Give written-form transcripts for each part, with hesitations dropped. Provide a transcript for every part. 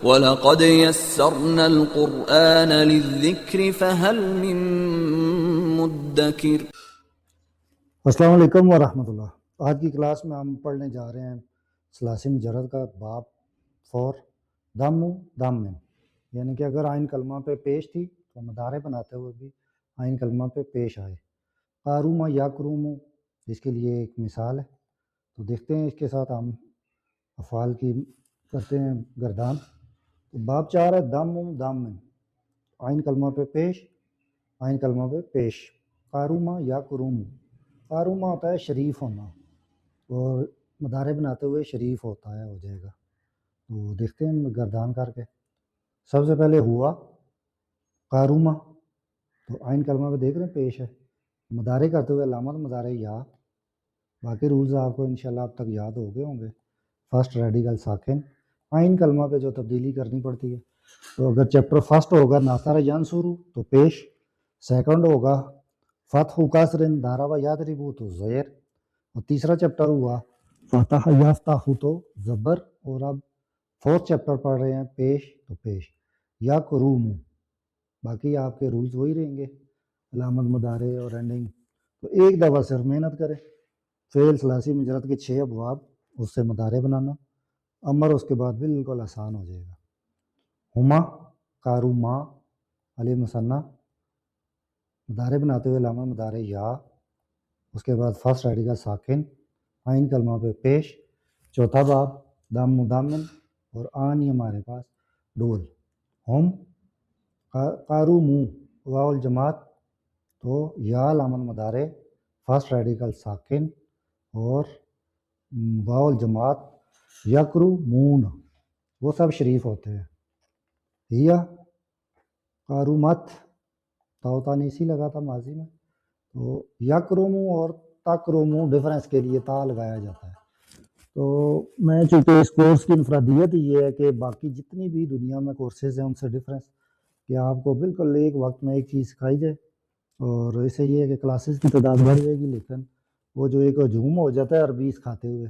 وَلَقَدْ يَسَّرْنَا الْقُرْآنَ لِلذِّكْرِ فَهَلْ مِن مُدَّكِرٍ۔ السلام علیکم ورحمۃ اللہ۔ آج کی کلاس میں ہم پڑھنے جا رہے ہیں ثلاثی مجرد کا باب 4 دم دم میں، یعنی کہ اگر آئین کلمہ پہ پیش تھی تو مدارے بناتے ہوئے بھی آئین کلمہ پہ پیش آئے۔ قاروما یا کرومو اس کے لیے ایک مثال ہے، تو دیکھتے ہیں اس کے ساتھ ہم افعال کی کرتے ہیں گردان۔ تو باب 4 ہے دم دم میں، آئین کلمہ پہ پیش، آئین کلمہ پہ پیش۔ قاروما یا کرومو، قاروما ہوتا ہے شریف ہونا، اور مدارے بناتے ہوئے شریف ہوتا ہے، ہو جائے گا۔ تو دیکھتے ہیں گردان کر کے۔ سب سے پہلے ہوا قاروما، تو آئین کلمہ پہ دیکھ رہے ہیں پیش ہے، مدارے کرتے ہوئے علامت مدارے یا۔ باقی رولز آپ کو انشاءاللہ اب تک یاد ہو گئے ہوں گے۔ فرسٹ ریڈیکل ساکن، آئین کلمہ پہ جو تبدیلی کرنی پڑتی ہے، تو اگر چیپٹر فرسٹ ہوگا ناصر ینصرو تو پیش، سیکنڈ ہوگا فتح کسرن دارا و یضربو تو زیر، اور تیسرا چیپٹر ہوا فتح یفتح تو زبر، اور اب فورتھ چیپٹر پڑھ رہے ہیں پیش تو پیش یا کرومو۔ باقی آپ کے رولز وہی رہیں گے، علامت مدارے اور اینڈنگ۔ تو ایک دفعہ صرف محنت کریں، فعل ثلاثی مجرد کے 6 ابواب، اس سے مدارے بنانا، امر اس کے بعد بالکل آسان ہو جائے گا۔ ہما قاروما علی مثنیٰ، مدارے بناتے ہوئے علامت مدارے یا، اس کے بعد فرسٹ ریڈیکل ساکن، آئین کلمہ پہ پیش۔ چوتھا باب دم مدمن، اور آنی ہمارے پاس ڈول۔ ہم قارومو واو الجماعت، تو یا علامت مدارے فرسٹ ریڈیکل ساکن، اور واو الجماعت یکرومون، وہ سب شریف ہوتے ہیں۔ یا قارومت، تاؤتانیسی لگا تھا ماضی میں، تو یکرومو اور تکرومو ڈفرینس کے لیے تا لگایا جاتا ہے۔ تو میں چونکہ اس کورس کی انفرادیت یہ ہے کہ باقی جتنی بھی دنیا میں کورسز ہیں ان سے ڈفرینس کہ آپ کو بالکل ایک وقت میں ایک چیز سکھائی جائے، اور اسے یہ ہے کہ کلاسز کی تعداد بڑھ جائے گی، لیکن وہ جو ایک ہجوم ہو جاتا ہے عربی سکھاتے ہوئے،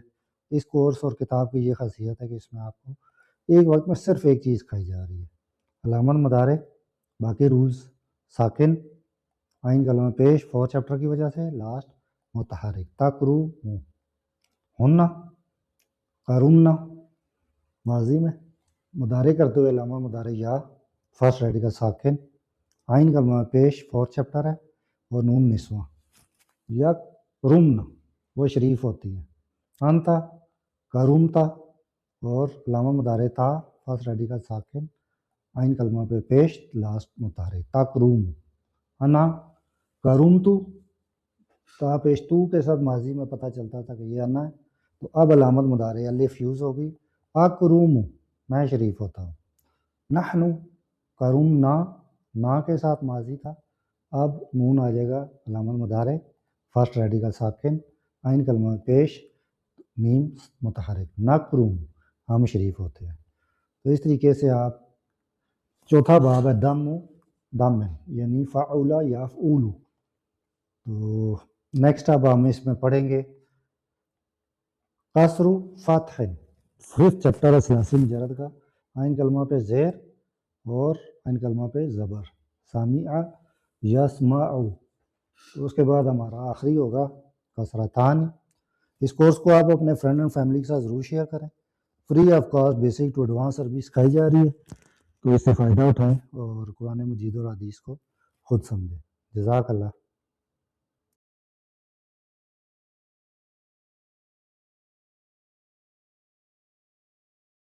اس کورس اور کتاب کی یہ خاصیت ہے کہ اس میں آپ کو ایک وقت میں صرف ایک چیز سکھائی جا رہی ہے، علامت مدارے، باقی رولز ساکن، آئین کلمہ پیش 4 چیپٹر کی وجہ سے، لاسٹ متحرک تکرومو۔ ہننا قارومنا ماضی میں، مدارے کرتے ہوئے علامت مدارے یا، فرسٹ ریڈیکل ساکن، آئین کلمہ پیش 4 چیپٹر ہے، اور نون نسواں۔ یکرمنا وہ شریف ہوتی ہیں۔ انتا قارومتا، اور علامت مدارے تا، فرسٹ ریڈیکل ساکن، آئین کلمہ پہ پیش، لاسٹ متحرک تکروم۔ انا قارومتو، تا پیش تو کے ساتھ ماضی میں پتہ چلتا تھا کہ یہ انا ہے، تو اب علامت مدارے الف یوز ہوگی، اکرومو میں شریف ہوتا ہوں۔ نحنو قارومنا، نا کے ساتھ ماضی تھا، اب نون آ جائے گا علامت مدارے فرسٹ ریڈیکل ساکن، آئین کلمہ پیش، میم متحرک نکروم، ہم شریف ہوتے ہیں۔ تو اس طریقے سے آپ، چوتھا باب ہے دم دم یعنی فعولا یا فعولو۔ تو نیکسٹ اب ہم اس میں پڑھیں گے قصر فتح، 5th چیپٹر ہے ثلاثی مجرد کا، آئین کلمہ پہ زیر اور آئین کلمہ پہ زبر، سامع یسمعو۔ تو اس کے بعد ہمارا آخری ہوگا کسرتان۔ اس کورس کو آپ اپنے فرینڈ اینڈ فیملی کے ساتھ ضرور شیئر کریں، free of cost basic to advance عربی سکھائی جا رہی ہے، تو اس سے فائدہ اٹھائیں اور قرآن مجید اور حدیث کو خود سمجھیں۔ جزاک اللہ۔